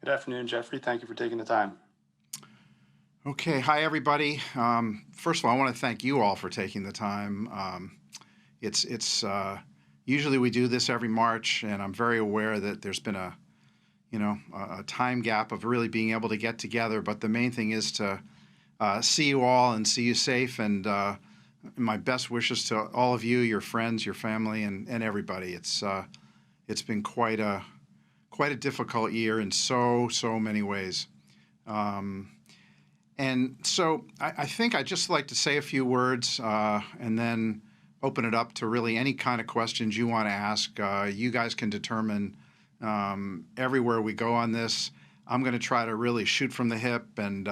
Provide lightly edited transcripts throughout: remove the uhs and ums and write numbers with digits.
Good afternoon, Jeffrey. Thank you for taking the time. Okay, hi everybody. First of all, I want to thank you all for taking the time. It's usually we do this every March, and I'm very aware that there's been a time gap of really being able to get together. But the main thing is to see you all and see you safe. And my best wishes to all of you, your friends, your family, and everybody. It's been quite a difficult year in so many ways. And so I think I'd just like to say a few words and then open it up to really any kind of questions you want to ask. You guys can determine everywhere we go on this. I'm going to try to really shoot from the hip and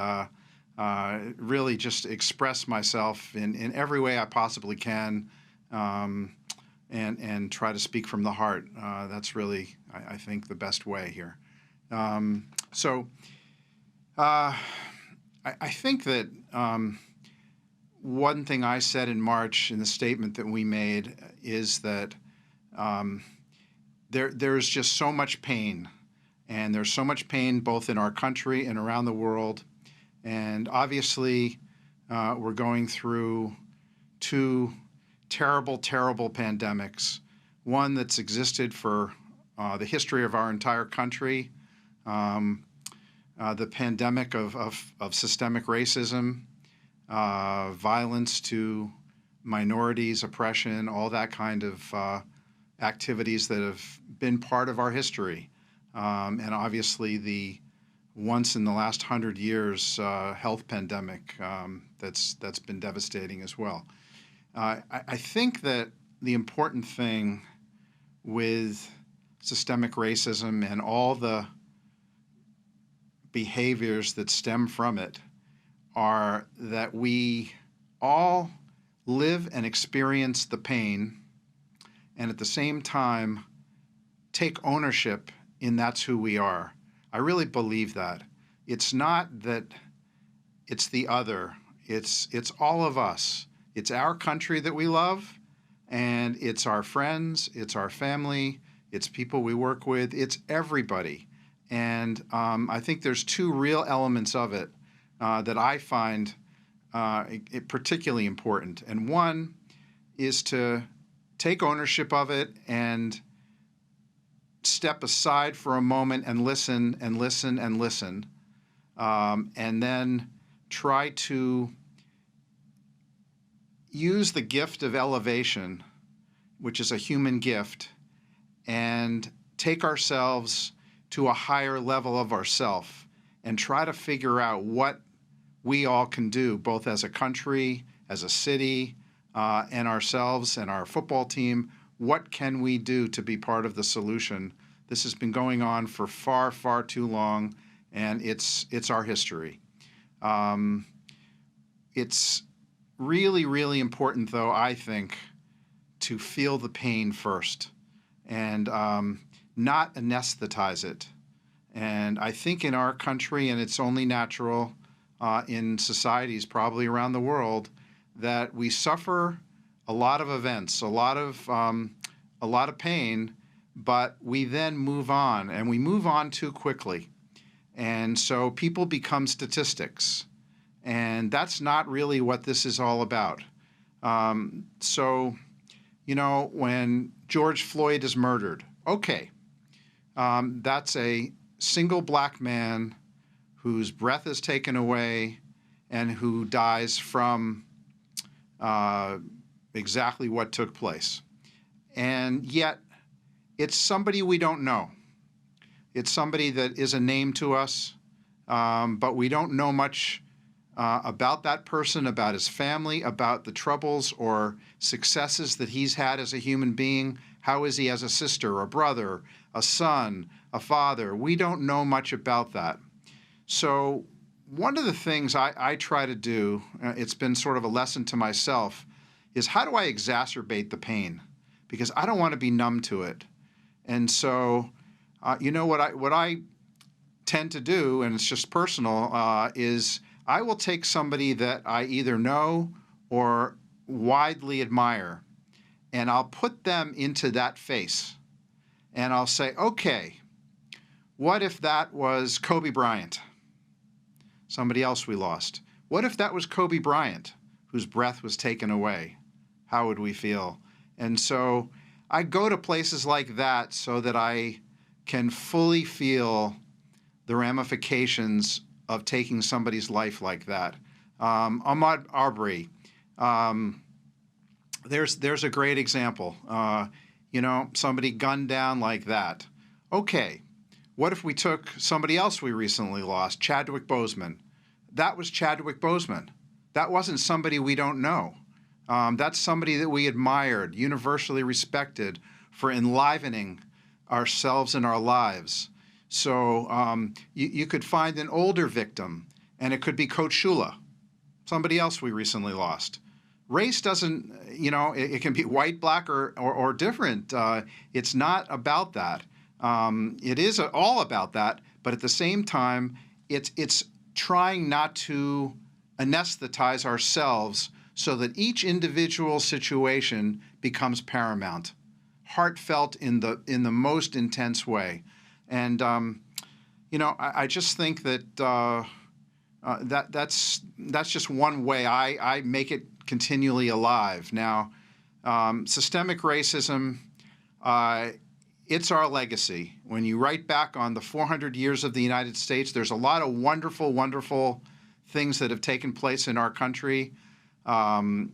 really just express myself in every way I possibly can and try to speak from the heart. That's really, I think, the best way here. I think that one thing I said in March in the statement that we made is that there's just so much pain, and there's so much pain both in our country and around the world. And obviously, we're going through two terrible pandemics, one that's existed for the history of our entire country, the pandemic of systemic racism, violence to minorities, oppression, all that kind of activities that have been part of our history. And obviously the once in the last 100 years health pandemic that's been devastating as well. I think that the important thing with systemic racism and all the behaviors that stem from it are that we all live and experience the pain and at the same time take ownership in that's who we are. I really believe that. It's not that it's the other. It's all of us. It's our country that we love, and it's our friends, it's our family, it's people we work with, it's everybody. And I think there's two real elements of it that I find particularly important. And one is to take ownership of it and step aside for a moment and listen and listen and listen, and then try to use the gift of elevation, which is a human gift, and take ourselves to a higher level of ourself and try to figure out what we all can do, both as a country, as a city, and ourselves and our football team. What can we do to be part of the solution? This has been going on for far too long, and it's our history. It's really important, though, I think, to feel the pain first and not anesthetize it. And I think in our country, and it's only natural in societies probably around the world, that we suffer a lot of events, a lot of pain, but we then move on, and we move on too quickly. And so people become statistics, and that's not really what this is all about. When George Floyd is murdered, okay, that's a single black man whose breath is taken away and who dies from exactly what took place. And yet, it's somebody we don't know. It's somebody that is a name to us, but we don't know much about that person, about his family, about the troubles or successes that he's had as a human being. How is he as a sister, a brother, a son, a father? We don't know much about that. So one of the things I try to do, it's been sort of a lesson to myself, is how do I exacerbate the pain? Because I don't want to be numb to it. And so, what I tend to do, and it's just personal, is I will take somebody that I either know or widely admire, and I'll put them into that face. And I'll say, okay, What if that was Kobe Bryant, somebody else we lost? What if that was Kobe Bryant, whose breath was taken away? How would we feel? And so I go to places like that so that I can fully feel the ramifications of taking somebody's life like that. Ahmaud Arbery, there's a great example. Somebody gunned down like that. Okay, what if we took somebody else we recently lost, Chadwick Boseman? That was Chadwick Boseman. That wasn't somebody we don't know. That's somebody that we admired, universally respected for enlivening ourselves and our lives. So you could find an older victim, and it could be Coach Shula, somebody else we recently lost. Race doesn't, it can be white, black, or different. It's not about that. It is all about that, but at the same time, it's trying not to anesthetize ourselves so that each individual situation becomes paramount, heartfelt in the most intense way. And I just think that that's just one way I make it continually alive. Now, systemic racism, it's our legacy. When you write back on the 400 years of the United States, there's a lot of wonderful, wonderful things that have taken place in our country. And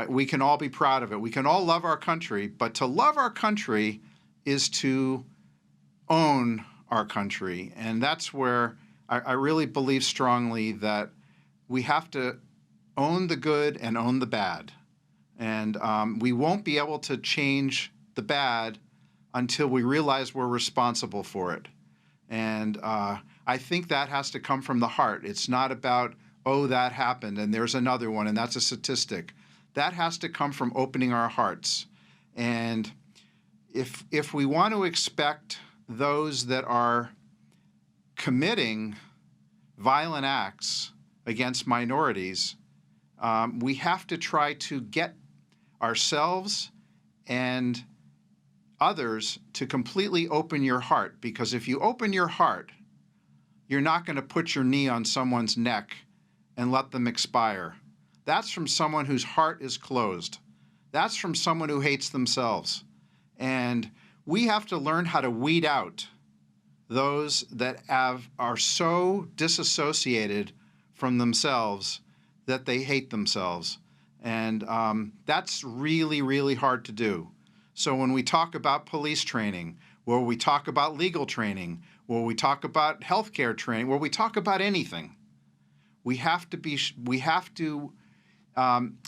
we can all be proud of it. We can all love our country, but to love our country is to own our country. And that's where I really believe strongly that we have to own the good and own the bad. And we won't be able to change the bad until we realize we're responsible for it. And I think that has to come from the heart. It's not about, oh, that happened, and there's another one, and that's a statistic. That has to come from opening our hearts. And if we want to expect those that are committing violent acts against minorities, we have to try to get ourselves and others to completely open your heart, because if you open your heart, you're not going to put your knee on someone's neck and let them expire. That's from someone whose heart is closed. That's from someone who hates themselves. And we have to learn how to weed out those that are so disassociated from themselves that they hate themselves. And that's really, really hard to do. So when we talk about police training, where we talk about legal training, where we talk about healthcare training, where we talk about anything, we have to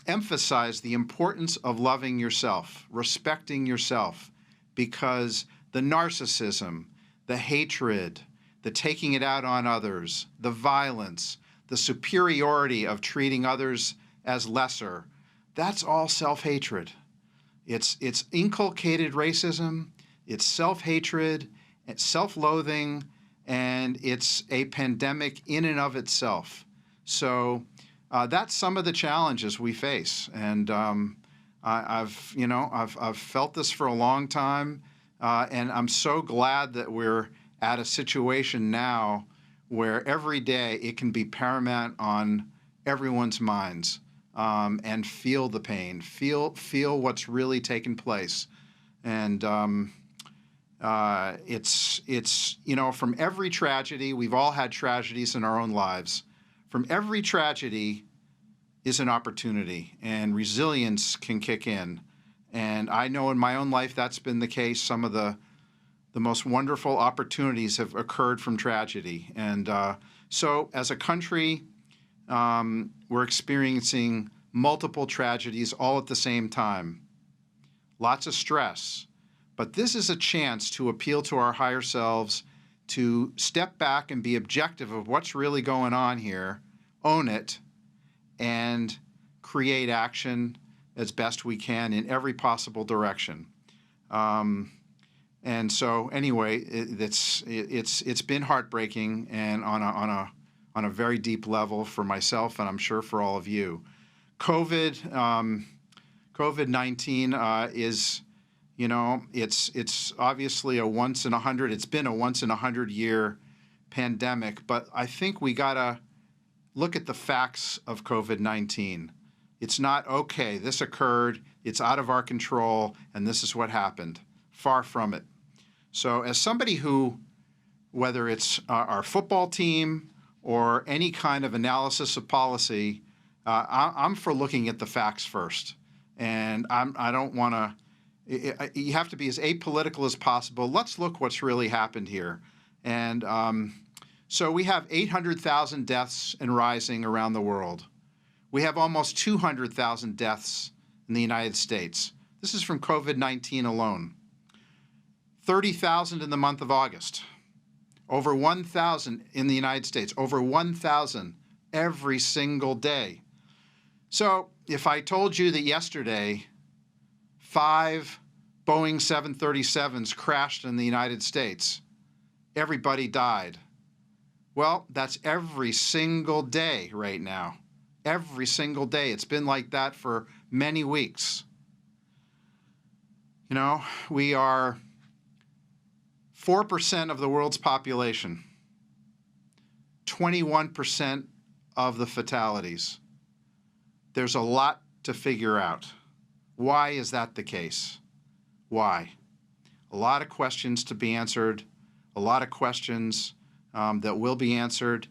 emphasize the importance of loving yourself, respecting yourself, because the narcissism, the hatred, the taking it out on others, the violence, the superiority of treating others as lesser, that's all self-hatred. It's inculcated racism, it's self-hatred, it's self-loathing, and it's a pandemic in and of itself. So that's some of the challenges we face, and I've felt this for a long time, and I'm so glad that we're at a situation now where every day it can be paramount on everyone's minds, and feel the pain, feel what's really taking place, and it's from every tragedy, we've all had tragedies in our own lives. From every tragedy is an opportunity, and resilience can kick in. And I know in my own life that's been the case. Some of the most wonderful opportunities have occurred from tragedy. And so as a country, we're experiencing multiple tragedies all at the same time. Lots of stress. But this is a chance to appeal to our higher selves, to step back and be objective of what's really going on here, own it, and create action as best we can in every possible direction. And so anyway, it's been heartbreaking, and on a very deep level for myself, and I'm sure for all of you. COVID-19 is, You know, it's obviously a once in 100. It's been a once in 100-year pandemic, but I think we gotta look at the facts of COVID-19. It's not, okay, this occurred, it's out of our control, and this is what happened. Far from it. So as somebody who, whether it's our football team or any kind of analysis of policy, I'm for looking at the facts first. And I don't want to, you have to be as apolitical as possible. Let's look what's really happened here. And so we have 800,000 deaths and rising around the world. We have almost 200,000 deaths in the United States. This is from COVID-19 alone. 30,000 in the month of August. Over 1,000 in the United States. Over 1,000 every single day. So if I told you that yesterday 5 Boeing 737s crashed in the United States, everybody died. Well, that's every single day right now. Every single day. It's been like that for many weeks. You know, we are 4% of the world's population, 21% of the fatalities. There's a lot to figure out. Why is that the case? Why? A lot of questions to be answered, a lot of questions that will be answered,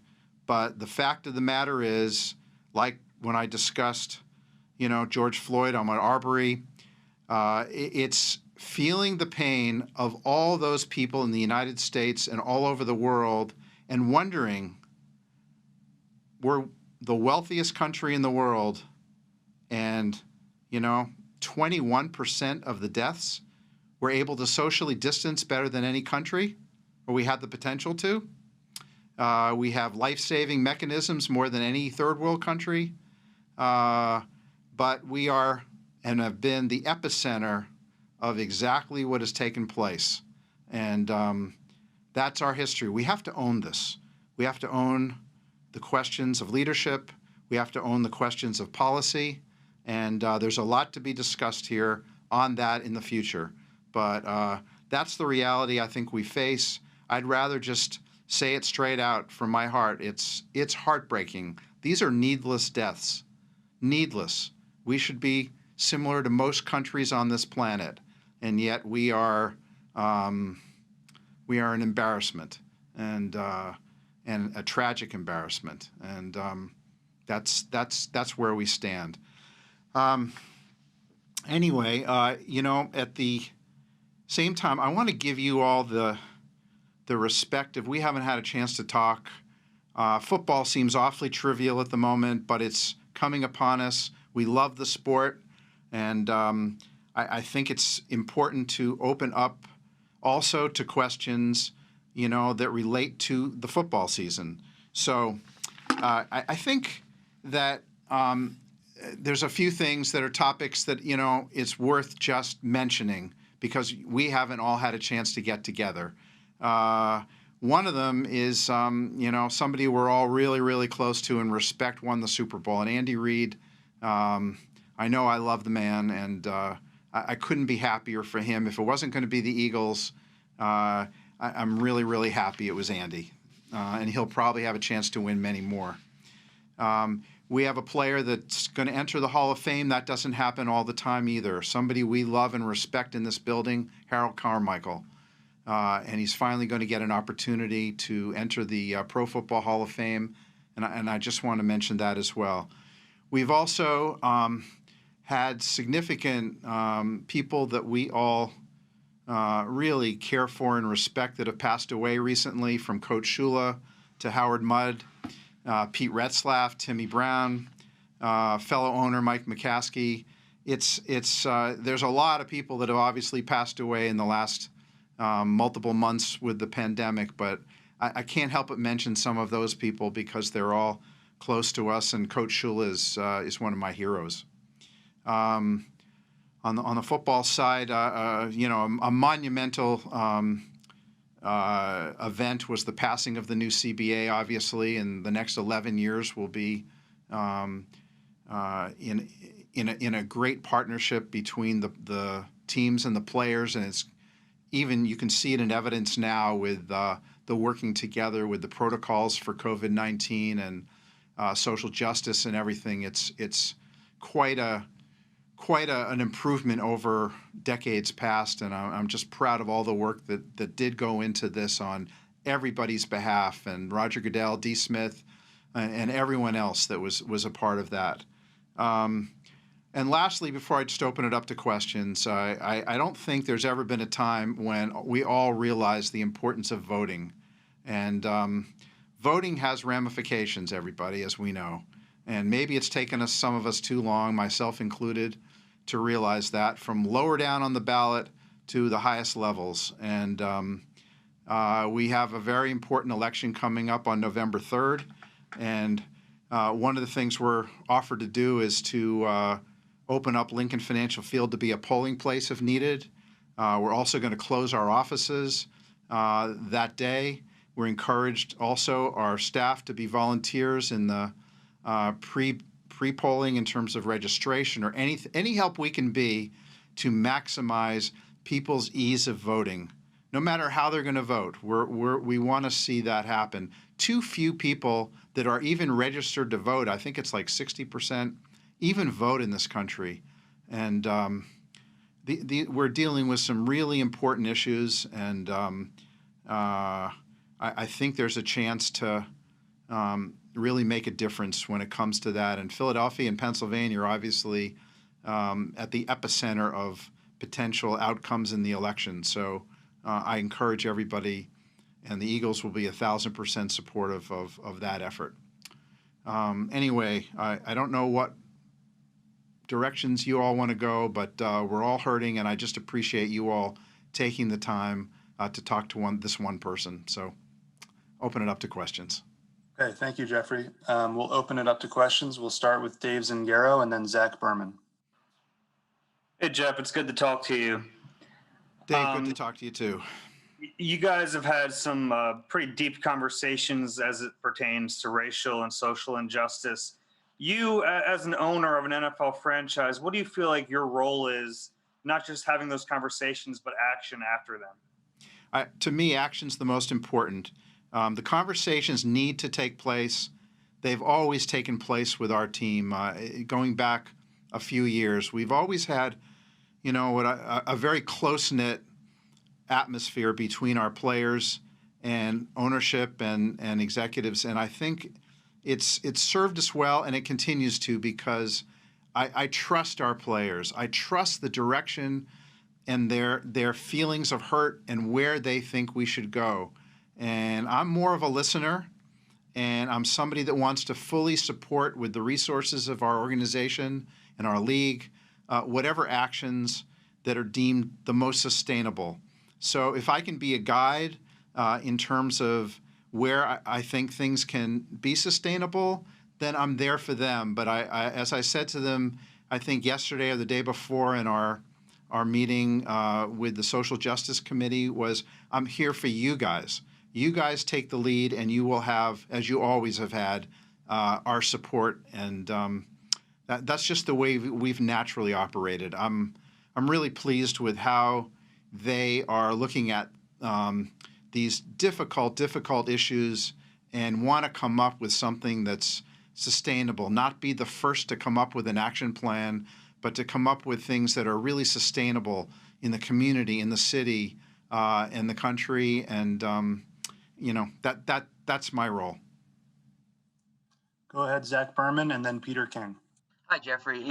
but the fact of the matter is, like when I discussed, you know, George Floyd on Marbury, it's feeling the pain of all those people in the United States and all over the world and wondering, we're the wealthiest country in the world, and, you know, 21% of the deaths were able to socially distance better than any country, or we had the potential to. We have life-saving mechanisms more than any third world country, but we are and have been the epicenter of exactly what has taken place. And that's our history. We have to own this. We have to own the questions of leadership. We have to own the questions of policy. And there's a lot to be discussed here on that in the future. But that's the reality I think we face. I'd rather just say it straight out from my heart. It's heartbreaking. These are needless deaths. Needless. We should be similar to most countries on this planet, and yet we are an embarrassment, and a tragic embarrassment. And that's where we stand. Anyway, you know, at the same time, I want to give you all the respect. If we haven't had a chance to talk, football seems awfully trivial at the moment, but it's coming upon us. We love the sport, and I think it's important to open up also to questions, you know, that relate to the football season. So I think that there's a few things that are topics that, you know, it's worth just mentioning because we haven't all had a chance to get together. One of them is, you know, somebody we're all really, really close to and respect won the Super Bowl. And Andy Reid, I know I love the man, and I couldn't be happier for him. If it wasn't going to be the Eagles, I'm really, really happy it was Andy. And he'll probably have a chance to win many more. We have a player that's going to enter the Hall of Fame. That doesn't happen all the time either. Somebody we love and respect in this building, Harold Carmichael. And he's finally going to get an opportunity to enter the Pro Football Hall of Fame. And I just want to mention that as well. We've also had significant people that we all really care for and respect that have passed away recently, from Coach Shula to Howard Mudd, Pete Retzlaff, Timmy Brown, fellow owner Mike McCaskey. There's a lot of people that have obviously passed away in the last multiple months with the pandemic, but I can't help but mention some of those people because they're all close to us, and Coach Shula is one of my heroes. On the football side, you know, a monumental event was the passing of the new CBA, obviously, and the next 11 years will be in a great partnership between the teams and the players, and it's even you can see it in evidence now with the working together with the protocols for COVID-19 and social justice and everything. It's quite an improvement over decades past, and I'm just proud of all the work that did go into this on everybody's behalf, and Roger Goodell, D. Smith, and everyone else that was a part of that. And lastly, before I just open it up to questions, I don't think there's ever been a time when we all realize the importance of voting. And voting has ramifications, everybody, as we know. And maybe it's taken some of us too long, myself included, to realize that, from lower down on the ballot to the highest levels. And we have a very important election coming up on November 3rd. And one of the things we're offered to do is to open up Lincoln Financial Field to be a polling place if needed. We're also going to close our offices that day. We're encouraged also our staff to be volunteers in the pre-polling in terms of registration or any help we can be to maximize people's ease of voting, no matter how they're going to vote. We want to see that happen. Too few people that are even registered to vote, I think it's like 60%, even vote in this country. And we're dealing with some really important issues, and I think there's a chance to really make a difference when it comes to that. And Philadelphia and Pennsylvania are obviously at the epicenter of potential outcomes in the election. So I encourage everybody, and the Eagles will be 1,000% supportive of that effort. Anyway, I don't know what directions you all want to go, but we're all hurting, and I just appreciate you all taking the time to talk to this one person. So open it up to questions. Okay, thank you, Jeffrey. We'll open it up to questions. We'll start with Dave Zingaro and then Zach Berman. Hey, Jeff, it's good to talk to you. Dave, good to talk to you too. You guys have had some pretty deep conversations as it pertains to racial and social injustice. You, as an owner of an NFL franchise, what do you feel like your role is, not just having those conversations, but action after them? To me, action's the most important. The conversations need to take place. They've always taken place with our team. Going back a few years, we've always had, a very close-knit atmosphere between our players and ownership and executives, and I think it's served us well, and it continues to, because I trust our players. I trust the direction and their feelings of hurt and where they think we should go. And I'm more of a listener, and I'm somebody that wants to fully support, with the resources of our organization and our league, whatever actions that are deemed the most sustainable. So if I can be a guide in terms of where I think things can be sustainable, then I'm there for them. But I as I said to them, I think yesterday or the day before in our meeting with the Social Justice Committee, was I'm here for you guys. You guys take the lead, and you will have, as you always have had, our support. And that's just the way we've naturally operated. I'm really pleased with how they are looking at these difficult issues and want to come up with something that's sustainable, not be the first to come up with an action plan, but to come up with things that are really sustainable in the community, in the city, in the country. And, that's my role. Go ahead, Zach Berman, and then Peter King. Hi, Jeffrey.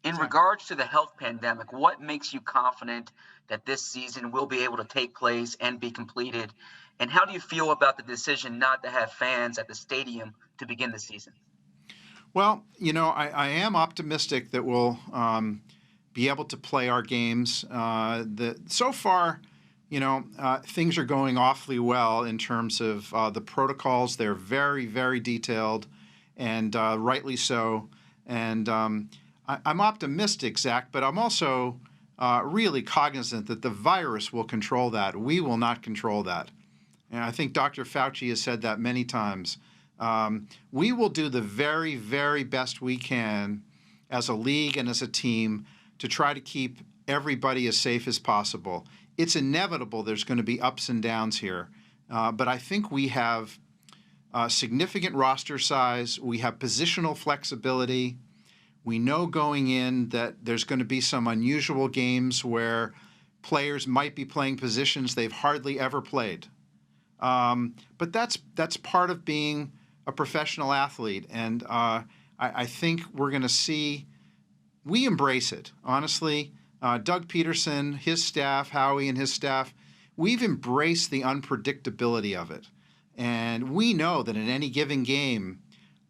In regards to the health pandemic, what makes you confident that this season will be able to take place and be completed? And how do you feel about the decision not to have fans at the stadium to begin the season? Well, I am optimistic that we'll be able to play our games. So far, things are going awfully well in terms of the protocols. They're very, very detailed, and rightly so. And I'm optimistic, Zach, but I'm also really cognizant that the virus will control that. We will not control that. And I think Dr. Fauci has said that many times. We will do the very, very best we can as a league and as a team to try to keep everybody as safe as possible. It's inevitable there's going to be ups and downs here, but I think we have significant roster size. We have positional flexibility. We know going in that there's going to be some unusual games where players might be playing positions they've hardly ever played. But that's part of being a professional athlete, and I think we're going to see. We embrace it, honestly. Doug Peterson, his staff, Howie and his staff, we've embraced the unpredictability of it. And we know that in any given game,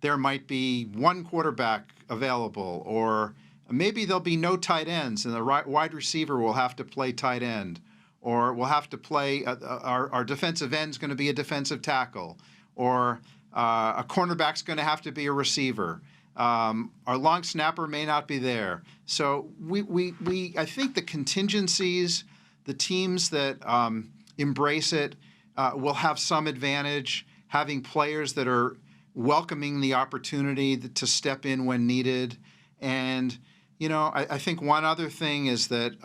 there might be one quarterback available, or maybe there'll be no tight ends, and the wide receiver will have to play tight end, or we'll have to play, our defensive end's going to be a defensive tackle, or a cornerback's going to have to be a receiver. Our long snapper may not be there. So I think the contingencies, the teams that embrace it will have some advantage, having players that are welcoming the opportunity to step in when needed. And, I think one other thing is that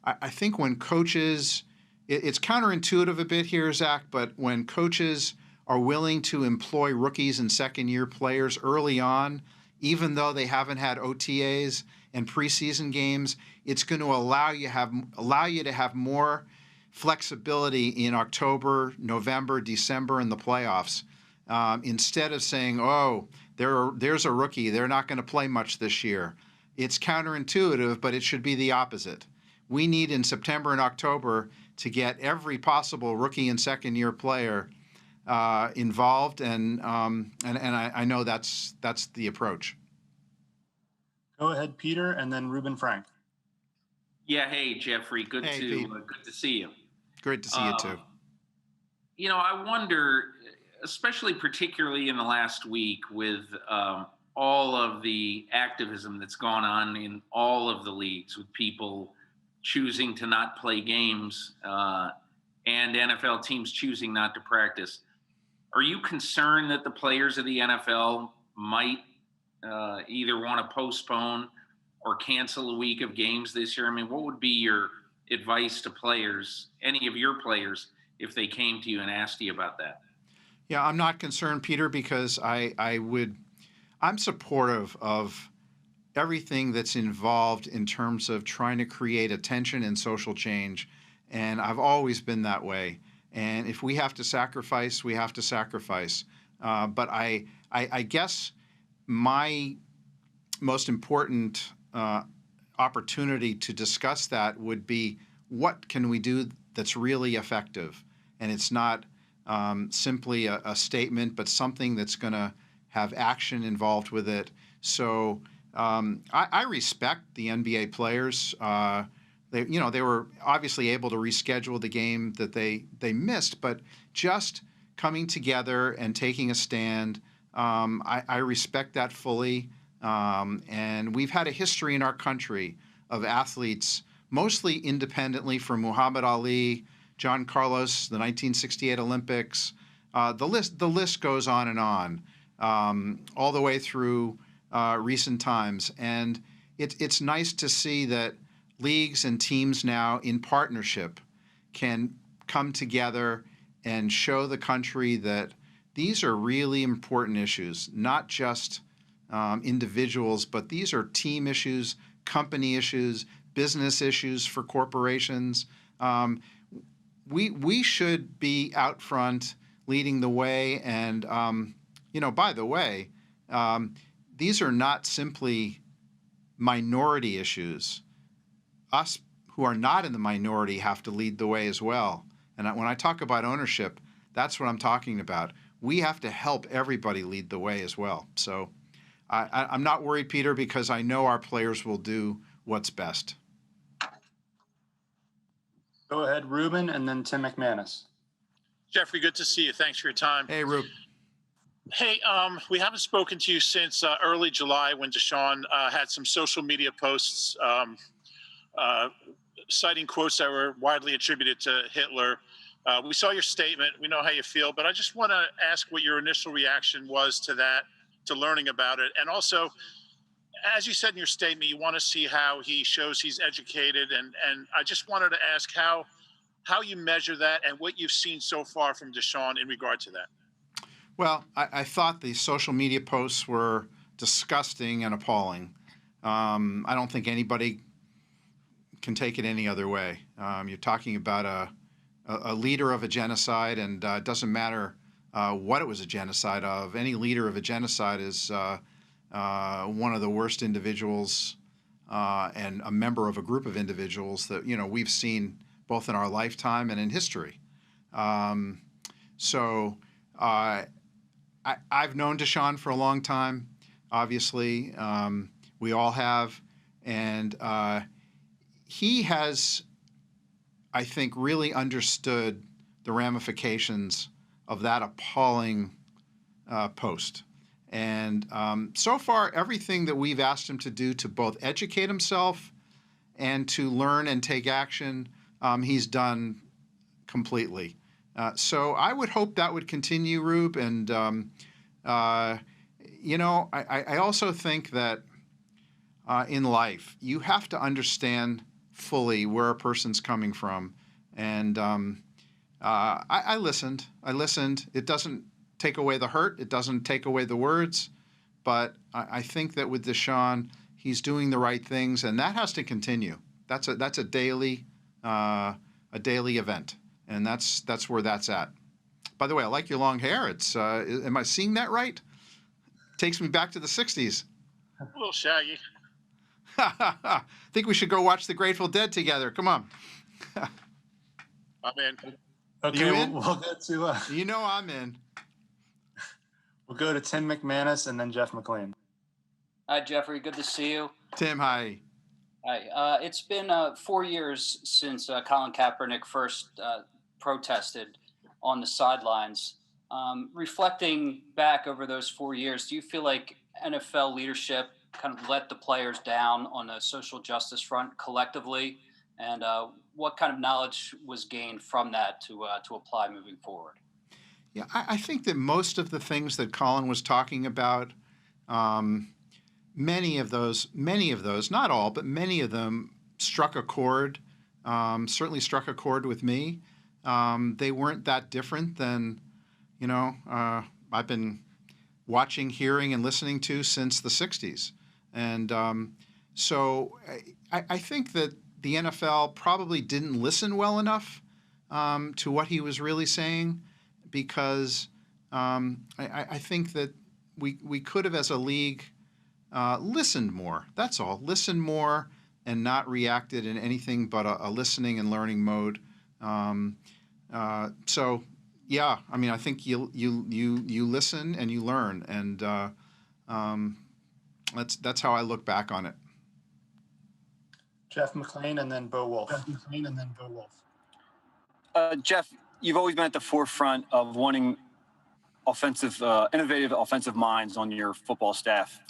I think when coaches, it's counterintuitive a bit here, Zach, but when coaches are willing to employ rookies and second-year players early on, even though they haven't had OTAs and preseason games, it's going to allow you to have more flexibility in October, November, December, and the playoffs. Instead of saying, "Oh, there's a rookie, they're not going to play much this year." It's counterintuitive, but it should be the opposite. We need in September and October to get every possible rookie and second-year player involved, and I know that's the approach. Go ahead, Peter, and then Ruben Frank. Yeah, hey Jeffrey, good to see you. Great to see you too. I wonder, especially particularly in the last week, with all of the activism that's gone on in all of the leagues, with people choosing to not play games and NFL teams choosing not to practice. Are you concerned that the players of the NFL might either want to postpone or cancel a week of games this year? I mean, what would be your advice to players, any of your players, if they came to you and asked you about that? Yeah, I'm not concerned, Peter, because I'm supportive of everything that's involved in terms of trying to create attention and social change, and I've always been that way. And if we have to sacrifice, we have to sacrifice. But I guess my most important opportunity to discuss that would be, what can we do that's really effective? And it's not simply a statement, but something that's going to have action involved with it. So I respect the NBA players. They were obviously able to reschedule the game that they missed, but just coming together and taking a stand, I respect that fully. And we've had a history in our country of athletes, mostly independently, from Muhammad Ali, John Carlos, the 1968 Olympics. The list goes on and on, all the way through recent times. And it's nice to see that leagues and teams now in partnership can come together and show the country that these are really important issues, not just individuals, but these are team issues, company issues, business issues for corporations. We should be out front leading the way. And, by the way, these are not simply minority issues. Us who are not in the minority have to lead the way as well. And when I talk about ownership, that's what I'm talking about. We have to help everybody lead the way as well. So I'm not worried, Peter, because I know our players will do what's best. Go ahead, Ruben, and then Tim McManus. Jeffrey, good to see you. Thanks for your time. Hey, Rube. Hey, we haven't spoken to you since early July, when Deshaun had some social media posts citing quotes that were widely attributed to Hitler. We saw your statement. We know how you feel, but I just want to ask what your initial reaction was to that, to learning about it. And also, as you said in your statement, you want to see how he shows he's educated, and I just wanted to ask how you measure that and what you've seen so far from Deshaun in regard to that. Well, I thought the social media posts were disgusting and appalling. I don't think anybody can take it any other way. You're talking about a leader of a genocide, and it doesn't matter what it was a genocide of. Any leader of a genocide is one of the worst individuals and a member of a group of individuals that we've seen both in our lifetime and in history. So I've known Deshaun for a long time. Obviously, we all have, and he has, I think, really understood the ramifications of that appalling post. And so far, everything that we've asked him to do to both educate himself and to learn and take action, he's done completely. So I would hope that would continue, Rube. And, I also think that in life, you have to understand fully where a person's coming from. And I listened. It doesn't take away the hurt. It doesn't take away the words. But I think that with Deshaun, he's doing the right things, and that has to continue. That's a daily event, and that's where that's at. By the way, I like your long hair. It's am I seeing that right? Takes me back to the '60s. A little shaggy. Think we should go watch the Grateful Dead together. Come on. I'm in. Okay, You in? we'll go to I'm in. we'll go to Tim McManus and then Jeff McLean. Hi, Jeffrey. Good to see you. Tim, hi. Hi. It's been 4 years since Colin Kaepernick first protested on the sidelines. Reflecting back over those 4 years, do you feel like NFL leadership kind of let the players down on the social justice front collectively? And what kind of knowledge was gained from that to apply moving forward? Yeah, I think that most of the things that Colin was talking about, many of those, not all, but many of them struck a chord, certainly struck a chord with me. They weren't that different than, I've been watching, hearing, and listening to since the 60s. And so I think that the NFL probably didn't listen well enough to what he was really saying, because I think that we could have, as a league, listened more. That's all. Listened more and not reacted in anything but a listening and learning mode. So, yeah, I mean, I think you listen and you learn, and that's how I look back on it. Jeff McLean and then Bo Wolf. Jeff, you've always been at the forefront of wanting innovative offensive minds on your football staff.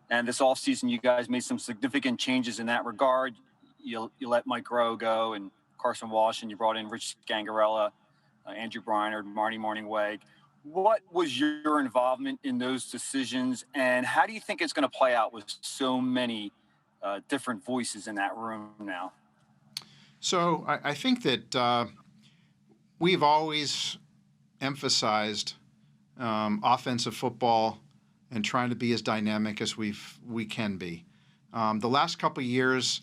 And this offseason, you guys made some significant changes in that regard. You let Mike Rowe go and Carson Walsh, and you brought in Rich Scangarella, Andrew Breinerd, Marty Morningweg. What was your involvement in those decisions, and how do you think it's going to play out with so many different voices in that room now? So I think that we've always emphasized offensive football and trying to be as dynamic as we can be. The last couple of years,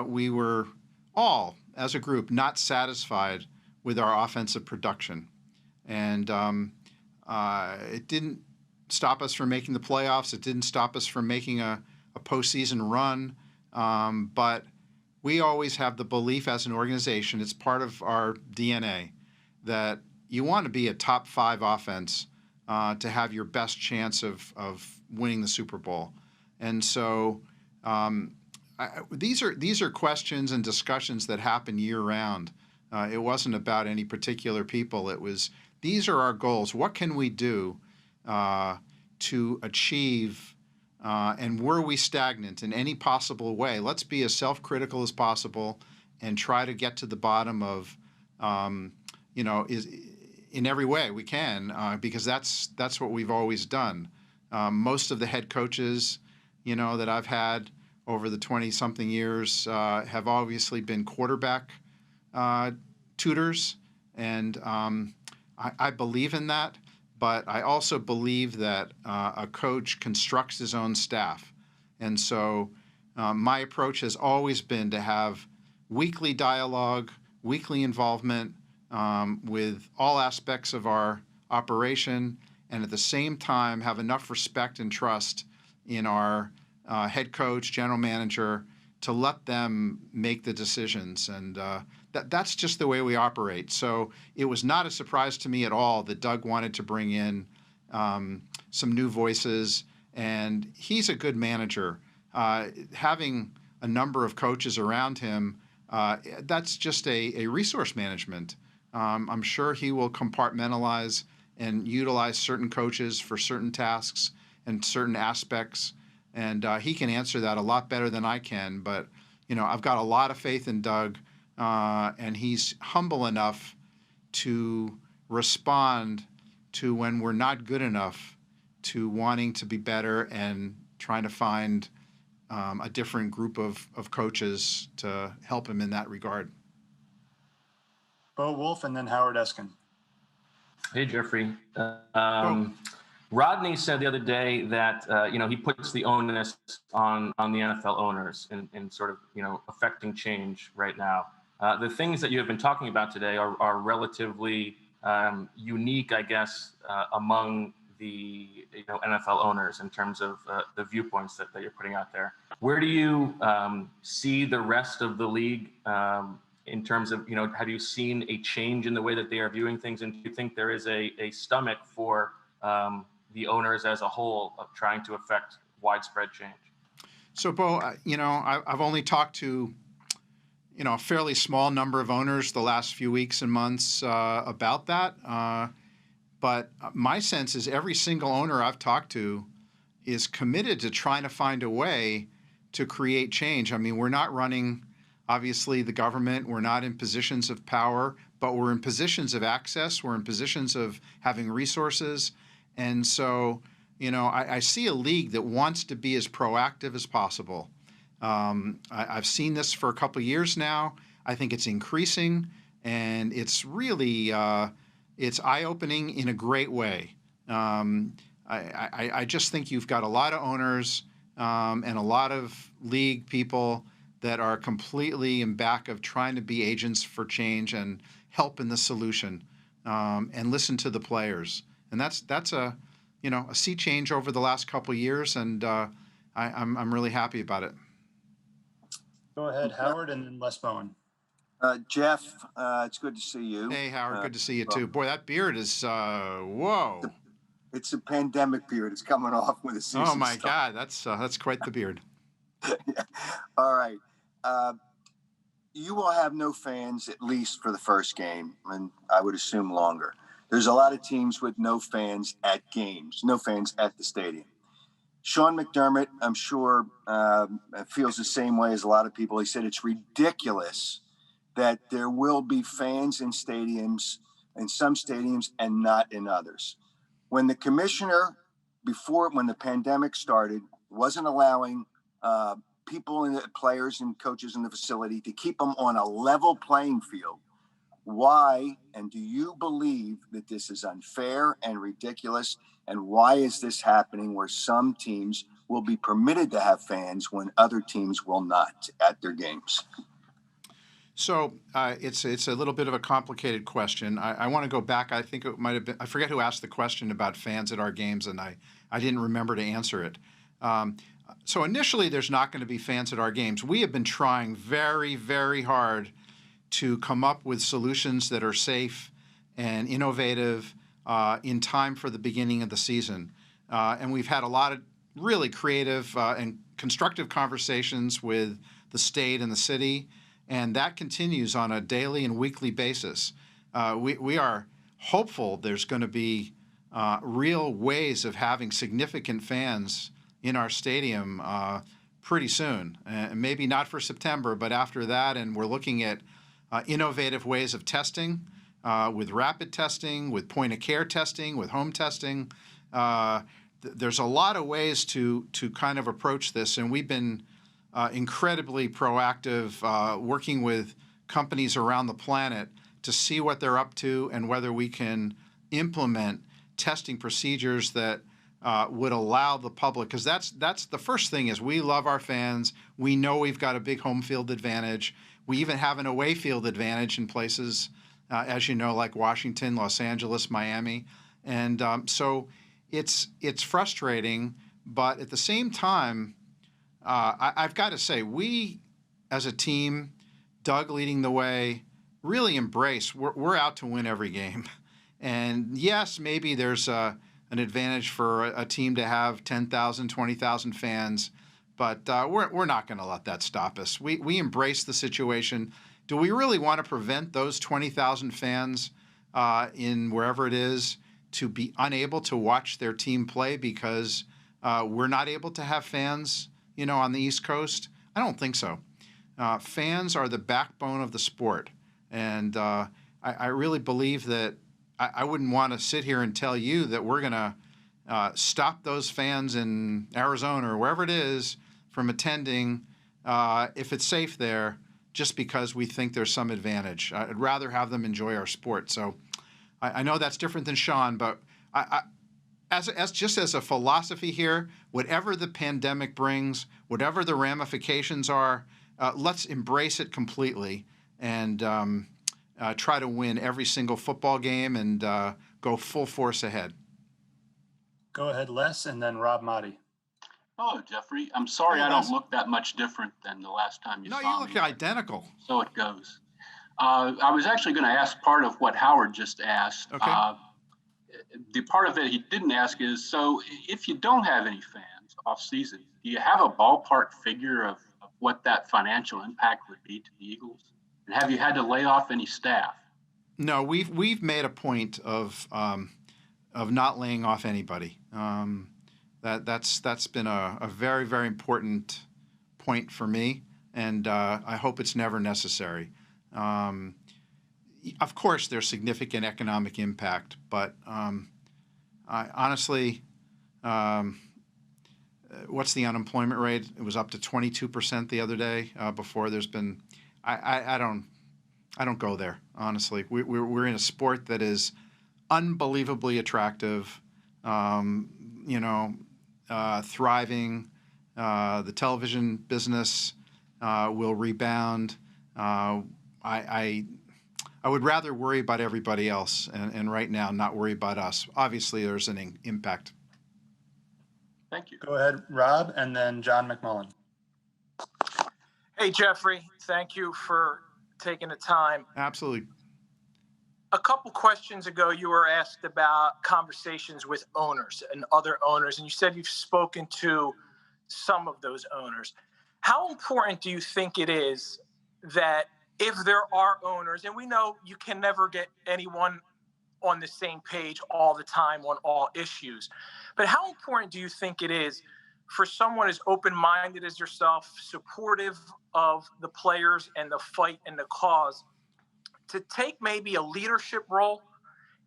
we were all, as a group, not satisfied with our offensive production. And it didn't stop us from making the playoffs. It didn't stop us from making a postseason run. But we always have the belief as an organization, it's part of our DNA, that you want to be a top 5 offense to have your best chance of winning the Super Bowl. And so these are questions and discussions that happen year round. It wasn't about any particular people. It was, these are our goals. What can we do to achieve, and were we stagnant in any possible way? Let's be as self-critical as possible and try to get to the bottom of, is in every way we can, because that's what we've always done. Most of the head coaches, that I've had over the 20-something years have obviously been quarterback tutors, and I believe in that. But I also believe that a coach constructs his own staff. And so my approach has always been to have weekly dialogue, weekly involvement with all aspects of our operation, and at the same time have enough respect and trust in our head coach, general manager, to let them make the decisions. And that's just the way we operate. So it was not a surprise to me at all that Doug wanted to bring in some new voices, and he's a good manager. Having a number of coaches around him, that's just a resource management. I'm sure he will compartmentalize and utilize certain coaches for certain tasks and certain aspects, and he can answer that a lot better than I can. But I've got a lot of faith in Doug, and he's humble enough to respond to when we're not good enough, to wanting to be better and trying to find a different group of coaches to help him in that regard. Bo Wolf and then Howard Eskin. Hey, Jeffrey. Rodney said the other day that he puts the onus on the NFL owners in sort of affecting change right now. The things that you have been talking about today are relatively unique, I guess, among the NFL owners in terms of the viewpoints that you're putting out there. Where do you see the rest of the league in terms of, have you seen a change in the way that they are viewing things? And do you think there is a stomach for the owners as a whole of trying to affect widespread change? So, Bo, I've only talked to, a fairly small number of owners the last few weeks and months about that. But my sense is every single owner I've talked to is committed to trying to find a way to create change. I mean, we're not running, obviously, the government. We're not in positions of power, but we're in positions of access. We're in positions of having resources. And so, I see a league that wants to be as proactive as possible. I've seen this for a couple of years now. I think it's increasing, and it's really it's eye-opening in a great way. I just think you've got a lot of owners and a lot of league people that are completely in back of trying to be agents for change and help in the solution, and listen to the players. And that's a sea change over the last couple of years, and I'm really happy about it. Go ahead, Howard, and then Les Bowen. Jeff, it's good to see you. Hey, Howard, good to see you too. Boy, that beard is whoa. It's a pandemic beard. It's coming off with a season. Oh my God, that's quite the beard. Yeah. All right. You will have no fans at least for the first game, and I would assume longer. There's a lot of teams with no fans at games, no fans at the stadium. Sean McDermott, I'm sure, feels the same way as a lot of people. He said it's ridiculous that there will be fans in stadiums, in some stadiums, and not in others. When the commissioner, when the pandemic started, wasn't allowing people and players and coaches in the facility to keep them on a level playing field, why, and do you believe that this is unfair and ridiculous? And why is this happening where some teams will be permitted to have fans when other teams will not at their games? So it's a little bit of a complicated question. I want to go back. I think it might have been, I forget who asked the question about fans at our games, and I didn't remember to answer it. So initially, there's not going to be fans at our games. We have been trying very, very hard to come up with solutions that are safe and innovative in time for the beginning of the season. And we've had a lot of really creative and constructive conversations with the state and the city, and that continues on a daily and weekly basis. We are hopeful there's going to be real ways of having significant fans in our stadium pretty soon. Maybe not for September, but after that, and we're looking at innovative ways of testing, with rapid testing, with point-of-care testing, with home testing, there's a lot of ways to kind of approach this, and we've been incredibly proactive, working with companies around the planet to see what they're up to and whether we can implement testing procedures that would allow the public, because that's the first thing is we love our fans. We know we've got a big home field advantage. We even have an away field advantage in places, as you know, like Washington, Los Angeles, Miami. And so it's frustrating, but at the same time, I've got to say, we as a team, Doug leading the way, really embrace, we're out to win every game. And yes, maybe there's an advantage for a team to have 10,000, 20,000 fans, but we're not going to let that stop us. We embrace the situation. Do we really want to prevent those 20,000 fans in wherever it is to be unable to watch their team play because we're not able to have fans, on the East Coast? I don't think so. Fans are the backbone of the sport. And I really believe that I wouldn't want to sit here and tell you that we're going to stop those fans in Arizona or wherever it is from attending if it's safe there just because we think there's some advantage. I'd rather have them enjoy our sport. So I know that's different than Sean, but as just as a philosophy here, whatever the pandemic brings, whatever the ramifications are, let's embrace it completely and try to win every single football game and go full force ahead. Go ahead, Les, and then Rob Motti. Oh, Jeffrey, I'm sorry Hey, I don't Les. look that much different than the last time you No, saw you look me. identical. So it goes. I was actually going to ask part of what Howard just asked. Okay. The part of it he didn't ask is, so if you don't have any fans off season, do you have a ballpark figure of what that financial impact would be to the Eagles? And have you had to lay off any staff? No, we've made a point of not laying off anybody. That's been a very, very important point for me, and I hope it's never necessary. Of course, there's significant economic impact, but I honestly, what's the unemployment rate? It was up to 22% the other day. Before there's been, I don't go there, honestly. We're in a sport that is unbelievably attractive, thriving. The television business will rebound. I would rather worry about everybody else and right now not worry about us. Obviously, there's an impact. Thank you. Go ahead, Rob, and then John McMullen. Hey, Jeffrey, thank you for taking the time. Absolutely. A couple questions ago, you were asked about conversations with owners and other owners, and you said you've spoken to some of those owners. How important do you think it is that if there are owners, and we know you can never get anyone on the same page all the time on all issues, but how important do you think it is for someone as open-minded as yourself, supportive of the players and the fight and the cause, to take maybe a leadership role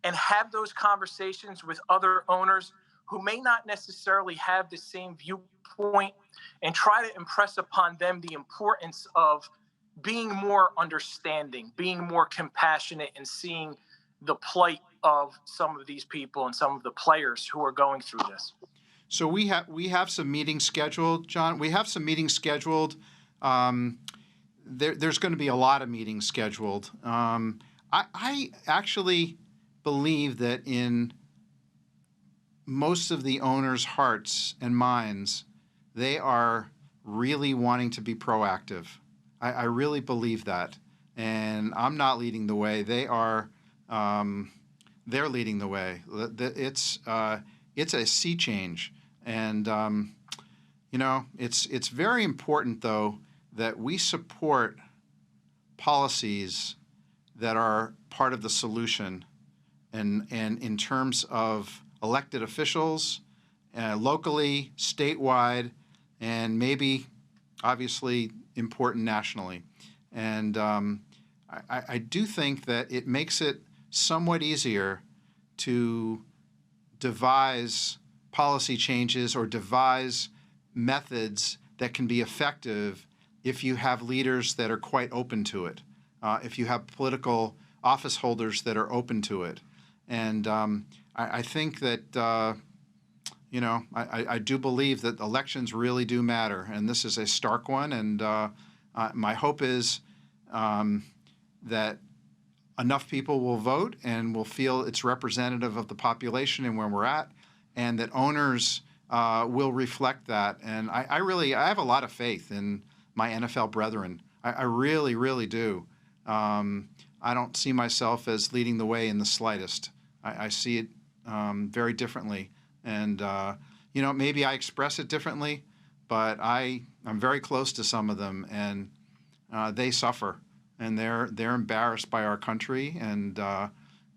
and have those conversations with other owners who may not necessarily have the same viewpoint and try to impress upon them the importance of being more understanding, being more compassionate, and seeing the plight of some of these people and some of the players who are going through this? So we have some meetings scheduled, John. We have some meetings scheduled. There's going to be a lot of meetings scheduled. I actually believe that in most of the owners' hearts and minds, they are really wanting to be proactive. I really believe that. And I'm not leading the way. They are. They're leading the way. It's a sea change. And, it's very important, though, that we support policies that are part of the solution and in terms of elected officials, locally, statewide, and maybe, obviously, important nationally. And I do think that it makes it somewhat easier to devise policy changes or devise methods that can be effective if you have leaders that are quite open to it, if you have political office holders that are open to it. And I think that, I do believe that elections really do matter, and this is a stark one. And my hope is that enough people will vote and will feel it's representative of the population and where we're at, and that owners will reflect that. And I have a lot of faith in my NFL brethren. I really, really do. I don't see myself as leading the way in the slightest. I see it very differently. And, maybe I express it differently, but I'm very close to some of them, and they suffer. And they're embarrassed by our country, and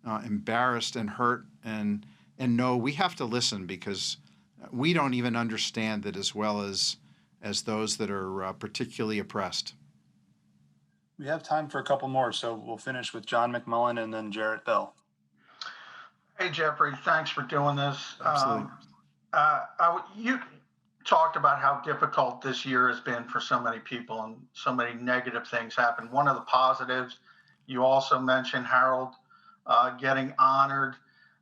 embarrassed and hurt, and no, we have to listen, because we don't even understand it as well as those that are particularly oppressed. We have time for a couple more, so we'll finish with John McMullen and then Jarrett Bell. Hey, Jeffrey, thanks for doing this. Absolutely. You talked about how difficult this year has been for so many people, and so many negative things happen. One of the positives, you also mentioned Harold getting honored.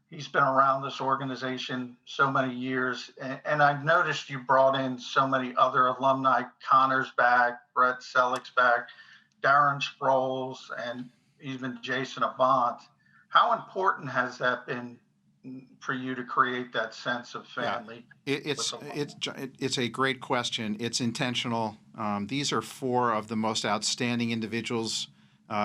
He's been around this organization so many years, and I've noticed you brought in so many other alumni. Connor's back, Brett Selleck's back, Darren Sproles, and even Jason Avant. How important has that been for you to create that sense of family? Yeah. It's a great question. It's intentional. These are four of the most outstanding individuals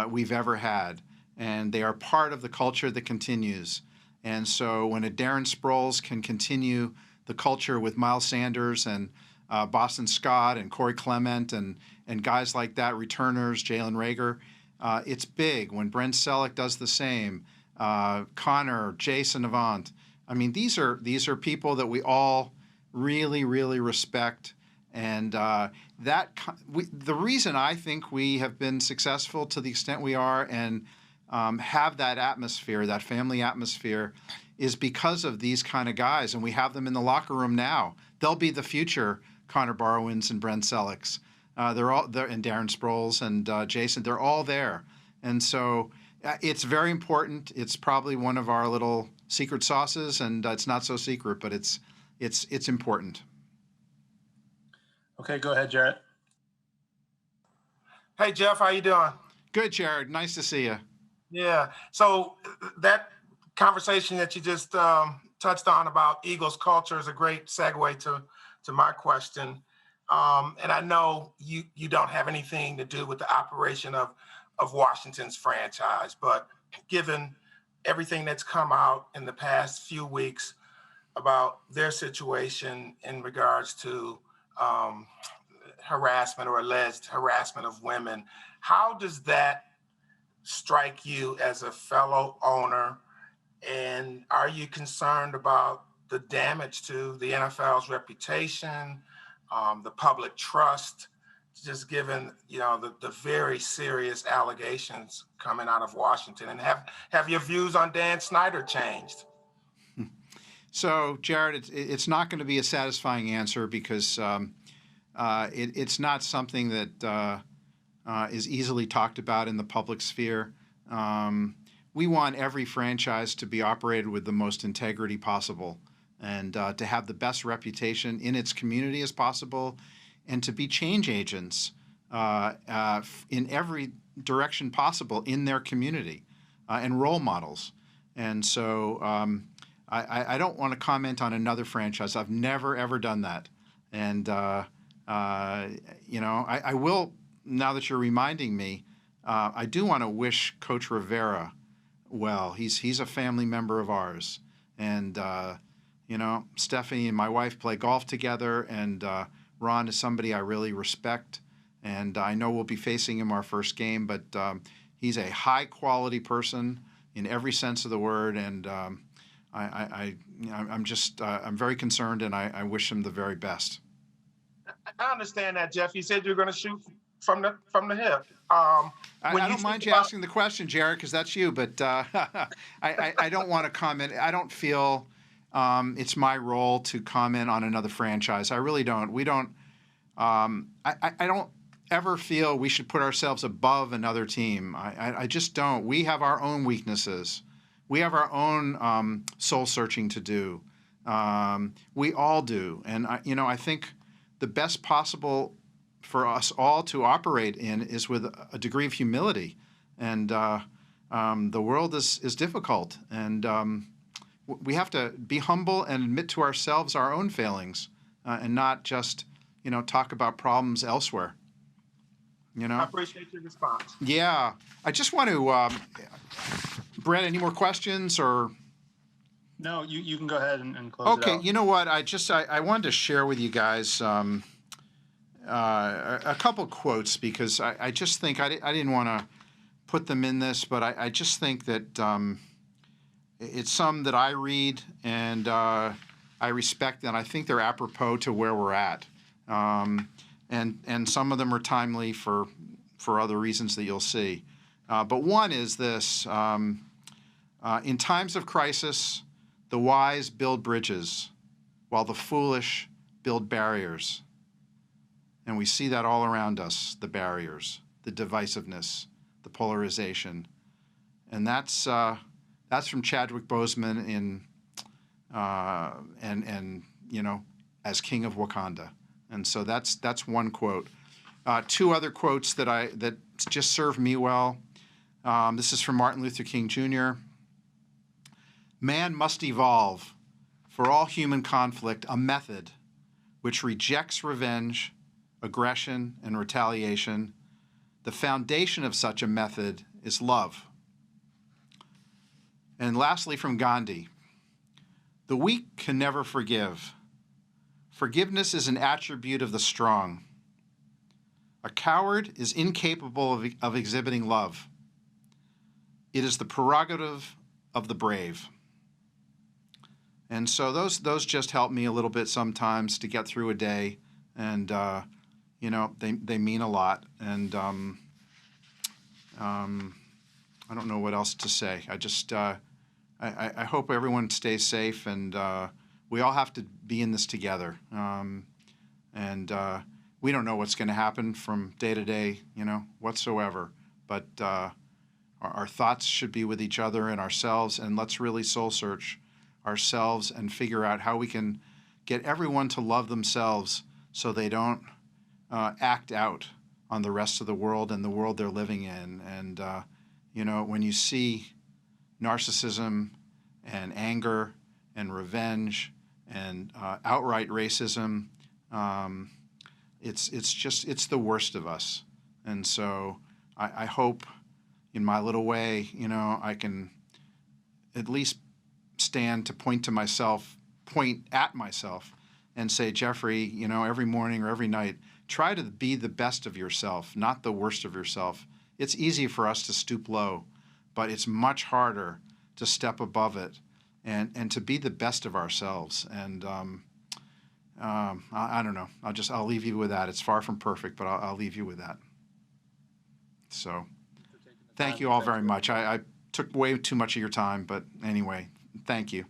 we've ever had, and they are part of the culture that continues. And so when a Darren Sproles can continue the culture with Miles Sanders and Boston Scott and Corey Clement and guys like that, returners, Jalen Reagor, it's big. When Brent Selleck does the same, Connor, Jason Avant. I mean, these are people that we all really, really respect. And the reason I think we have been successful to the extent we are, and have that atmosphere, that family atmosphere, is because of these kind of guys. And we have them in the locker room now. They'll be the future Connor Barwins and Brent Sellecks. They're all there, and Darren Sproles and Jason. They're all there. And so it's very important. It's probably one of our little secret sauces, and it's not so secret, but it's important. Okay, go ahead, Jarrett. Hey, Jeff, how you doing? Good, Jared. Nice to see you. Yeah. So that conversation that you just touched on about Eagles culture is a great segue to my question. And I know you don't have anything to do with the operation of Washington's franchise, but given everything that's come out in the past few weeks about their situation in regards to harassment or alleged harassment of women, how does that strike you as a fellow owner? And are you concerned about the damage to the NFL's reputation, the public trust, just given the very serious allegations coming out of Washington? And have your views on Dan Snyder changed? So, Jared, it's not going to be a satisfying answer, because it's not something that is easily talked about in the public sphere. We want every franchise to be operated with the most integrity possible, and to have the best reputation in its community as possible, and to be change agents in every direction possible in their community, and role models. And so I don't want to comment on another franchise. I've never, ever done that. And, I will, now that you're reminding me, I do want to wish Coach Rivera well. He's a family member of ours. And, Stephanie and my wife play golf together, and Ron is somebody I really respect. And I know we'll be facing him our first game, but he's a high-quality person in every sense of the word. And I'm very concerned, and I wish him the very best. I understand that, Jeff. You said you're going to shoot from the hip. I don't mind you asking the question, Jared, because that's you. But I don't want to comment. I don't feel it's my role to comment on another franchise. I really don't. We don't. I don't ever feel we should put ourselves above another team. I just don't. We have our own weaknesses. We have our own soul searching to do. We all do. And I think the best possible for us all to operate in is with a degree of humility. And the world is difficult. And we have to be humble and admit to ourselves our own failings and not just, talk about problems elsewhere. I appreciate your response. Yeah. I just want to, Brett, any more questions or? No, you can go ahead and close it Okay, out. you know what? I wanted to share with you guys a couple quotes because I just think I didn't want to put them in this, but I just think that it's some that I read and I respect, and I think they're apropos to where we're at. And some of them are timely for other reasons that you'll see. But one is this: in times of crisis, the wise build bridges, while the foolish build barriers. And we see that all around us, the barriers, the divisiveness, the polarization. And that's from Chadwick Boseman in as King of Wakanda. And so that's one quote. Two other quotes that just serve me well. This is from Martin Luther King Jr. Man must evolve for all human conflict a method which rejects revenge, aggression, and retaliation. The foundation of such a method is love. And lastly, from Gandhi, the weak can never forgive. Forgiveness is an attribute of the strong. A coward is incapable of exhibiting love. It is the prerogative of the brave. And so those just help me a little bit sometimes to get through a day, and they mean a lot. And I don't know what else to say. I just I hope everyone stays safe, and we all have to be in this together. And we don't know what's going to happen from day to day, whatsoever. But our thoughts should be with each other and ourselves, and let's really soul search ourselves and figure out how we can get everyone to love themselves so they don't act out on the rest of the world and the world they're living in. And, when you see narcissism and anger and revenge and outright racism, it's the worst of us. And so I hope in my little way, I can at least stand to point at myself and say, Jeffrey, every morning or every night, try to be the best of yourself, not the worst of yourself. It's easy for us to stoop low, but it's much harder to step above it and to be the best of ourselves. And I don't know. I'll leave you with that. It's far from perfect, but I'll leave you with that. So thank you all very much. I took way too much of your time, but anyway, thank you.